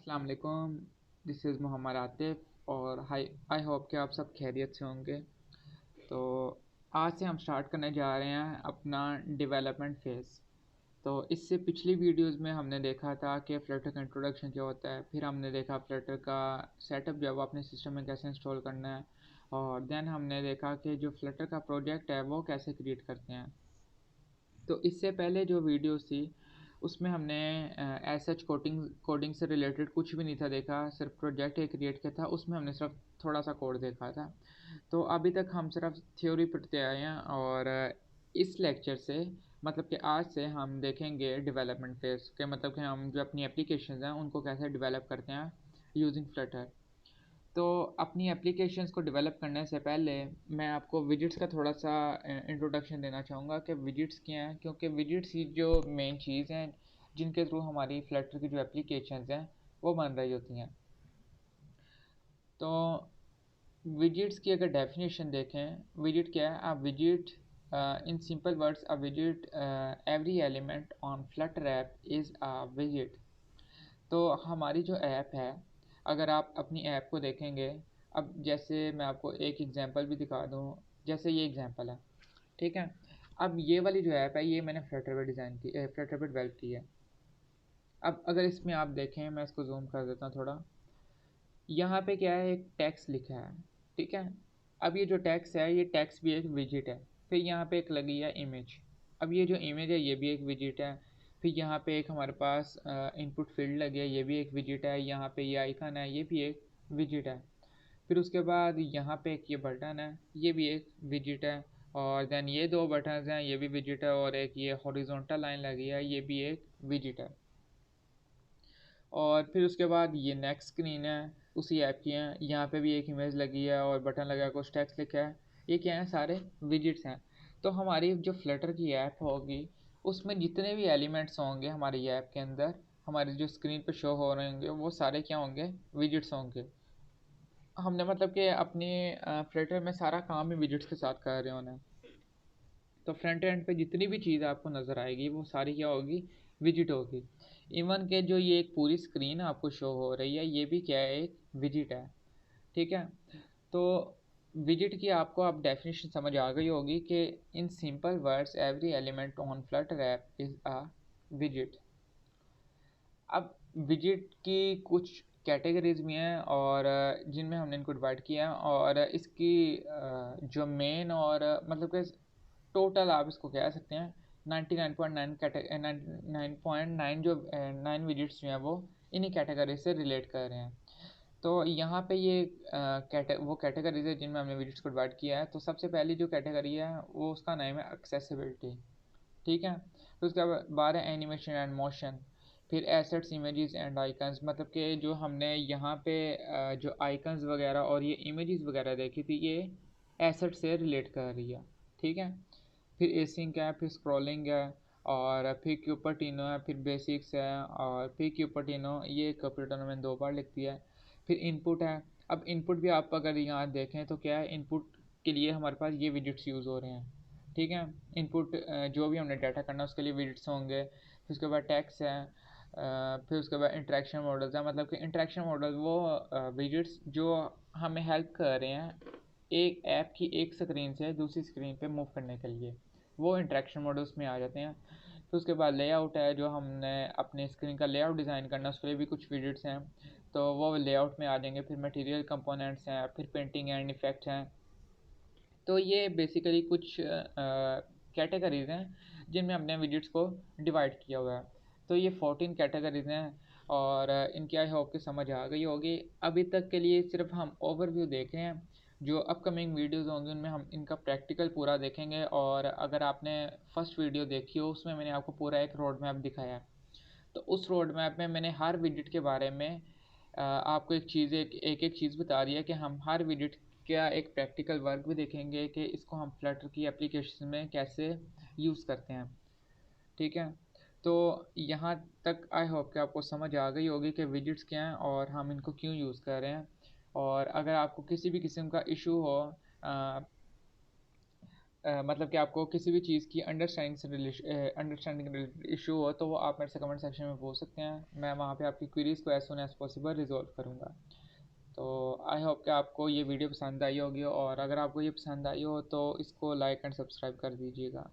अस्सलाम वालेकुम। This is Mohammad Atif और आई होप कि आप सब खैरियत से होंगे। तो आज से हम स्टार्ट करने जा रहे हैं अपना डेवलपमेंट फ़ेज़। तो इससे पिछली वीडियोस में हमने देखा था कि फ्लटर का इंट्रोडक्शन क्या होता है, फिर हमने देखा फ्लटर का सेटअप जो है वो अपने सिस्टम में कैसे इंस्टॉल करना है, और देन हमने देखा कि जो फ्लटर का प्रोजेक्ट है वो कैसे क्रिएट करते हैं। तो इससे पहले जो वीडियोस थी उसमें हमने एज सच कोडिंग से रिलेटेड कुछ भी नहीं था देखा, सिर्फ प्रोजेक्ट एक क्रिएट किया था, उसमें हमने सिर्फ थोड़ा सा कोड देखा था। तो अभी तक हम सिर्फ थ्योरी पढ़ते आए हैं, और इस लेक्चर से मतलब कि आज से हम देखेंगे डेवलपमेंट फेज के, मतलब कि हम जो अपनी एप्लीकेशन हैं उनको कैसे डेवलप करते हैं यूजिंग फ्लटर। तो अपनी एप्लीकेशंस को डेवलप करने से पहले मैं आपको विजिट्स का थोड़ा सा इंट्रोडक्शन देना चाहूँगा कि विजिट्स क्या हैं, क्योंकि विजिट्स ही जो मेन चीज़ हैं जिनके थ्रू हमारी फ्लटर की जो एप्लीकेशंस हैं वो बन रही होती हैं। तो विजिट्स की अगर डेफिनेशन देखें, विजिट क्या है? A visit, in simple words, a visit every element on Flutter app is a visit. तो हमारी जो ऐप है, अगर आप अपनी ऐप को देखेंगे, अब जैसे मैं आपको एक एग्जांपल भी दिखा दूँ, जैसे ये एग्जांपल है, ठीक है। अब ये वाली जो ऐप है ये मैंने फ्लटर पे डिज़ाइन की, फ्लटर पे डेवलप की है। अब अगर इसमें आप देखें, मैं इसको जूम कर देता हूँ थोड़ा, यहाँ पे क्या है, एक टेक्स्ट लिखा है, ठीक है। अब ये जो टेक्स्ट है ये टेक्स्ट भी एक विजिट है। फिर यहाँ पे एक लगी है इमेज, अब ये जो इमेज है ये भी एक विजिट है। फिर यहाँ पे एक हमारे पास इनपुट फील्ड लगी है, ये भी एक विजिट है। यहाँ पे ये आइकन है, ये भी एक विजिट है। फिर उसके बाद यहाँ पे एक ये बटन है, ये भी एक विजिट है। और देन ये दो बटन्स हैं, ये भी विजिट है। और एक ये हॉरिजॉन्टल लाइन लगी है, ये भी एक विजिट है। और फिर उसके बाद ये नेक्स्ट स्क्रीन है, उसी ऐप की है, यहाँ पे भी एक इमेज लगी है और बटन लगा है, कुछ टेक्स्ट लिखा है। ये क्या है? सारे विजिट्स हैं। तो हमारी जो फ्लटर की ऐप होगी उसमें जितने भी एलिमेंट्स होंगे हमारी ऐप के अंदर, हमारी जो स्क्रीन पे शो हो रहे होंगे वो सारे क्या होंगे? विजिट्स होंगे। हमने मतलब कि अपने फ्लटर में सारा काम ही विजिट्स के साथ कर रहे होना है। तो फ्रंट एंड पे जितनी भी चीज़ आपको नज़र आएगी वो सारी क्या होगी? विजिट होगी। इवन के जो ये एक पूरी स्क्रीन आपको शो हो रही है ये भी क्या है? एक विजिट है, ठीक है। तो विजिट की आपको अब डेफिनेशन समझ आ गई होगी कि in simple words every element on Flutter app is a visit. अब विजिट की कुछ कैटेगरीज भी हैं, और जिनमें हमने इनको डिवाइड किया है, और इसकी जो मेन और मतलब कि टोटल आप इसको कह सकते हैं 99.9 9.9 जो 9 विजिट्स जो हैं वो इन्हीं कैटेगरी से रिलेट कर रहे हैं। तो यहाँ पे ये वो कैटेगरीज है जिनमें हमने विजिट्स को डिवाइड किया है। तो सबसे पहली जो कैटेगरी है वो उसका नाम है एक्सेसिबिलिटी, ठीक है। फिर उसके बाद है एनिमेशन एंड मोशन। फिर एसेट्स, इमेजेस एंड आइकन्स, मतलब कि जो हमने यहाँ पे जो आइकन्स वगैरह और ये इमेजेस वगैरह देखी थी ये एसेट से रिलेट कर रही है, ठीक है। फिर एसिंक है, फिर स्क्रॉलिंग है, और फिर क्यूपर्टिनो है, फिर बेसिक्स है, और फिर क्यूपर्टिनो ये क्यूपर्टिनो में दो बार लिखती है। फिर इनपुट है। अब इनपुट भी आप अगर यहाँ देखें तो क्या है, इनपुट के लिए हमारे पास ये विजिट्स यूज़ हो रहे हैं, ठीक है। इनपुट जो भी हमने डाटा करना है उसके लिए विजिट्स होंगे। फिर उसके बाद टैक्स है, फिर उसके बाद इंटरेक्शन मॉडल्स है, मतलब कि इंटरेक्शन मॉडल वो विजिट्स जो हमें हेल्प कर रहे हैं एक ऐप की एक स्क्रीन से दूसरी स्क्रीन पे मूव करने के लिए, वो इंटरेक्शन मॉडल्स में आ जाते हैं। फिर उसके बाद लेआउट है, जो हमने अपने स्क्रीन का लेआउट डिज़ाइन करना है उसके लिए भी कुछ विजिट्स हैं, तो वो लेआउट में आ जाएंगे। फिर मटेरियल कंपोनेंट्स हैं, फिर पेंटिंग एंड इफेक्ट्स हैं। तो ये बेसिकली कुछ कैटेगरीज हैं जिनमें हमने विजिट्स को डिवाइड किया हुआ है। तो ये 14 कैटेगरीज हैं, और इनकी आई होप कि समझ आ गई होगी। अभी तक के लिए सिर्फ हम ओवरव्यू देख रहे हैं, जो अपकमिंग वीडियोस होंगी उनमें हम इनका प्रैक्टिकल पूरा देखेंगे। और अगर आपने फर्स्ट वीडियो देखी हो उसमें मैंने आपको पूरा एक रोड मैप दिखाया है, तो उस रोड मैप में मैंने हर विजिट के बारे में आपको एक एक चीज़ बता दी है कि हम हर विजिट का एक प्रैक्टिकल वर्क भी देखेंगे कि इसको हम फ्लटर की एप्लीकेशन में कैसे यूज़ करते हैं, ठीक है। तो यहाँ तक आई होप कि आपको समझ आ गई होगी कि विजिट्स क्या हैं और हम इनको क्यों यूज़ कर रहे हैं। और अगर आपको किसी भी किस्म का इशू हो मतलब कि आपको किसी भी चीज़ की अंडरस्टैंडिंग रिलेटेड इशू हो तो वो आप मेरे से कमेंट सेक्शन में पूछ सकते हैं। मैं वहाँ पे आपकी क्वेरीज़ को as soon as possible resolve करूँगा। तो आई होप कि आपको ये वीडियो पसंद आई होगी, और अगर आपको ये पसंद आई हो तो इसको लाइक एंड सब्सक्राइब कर दीजिएगा।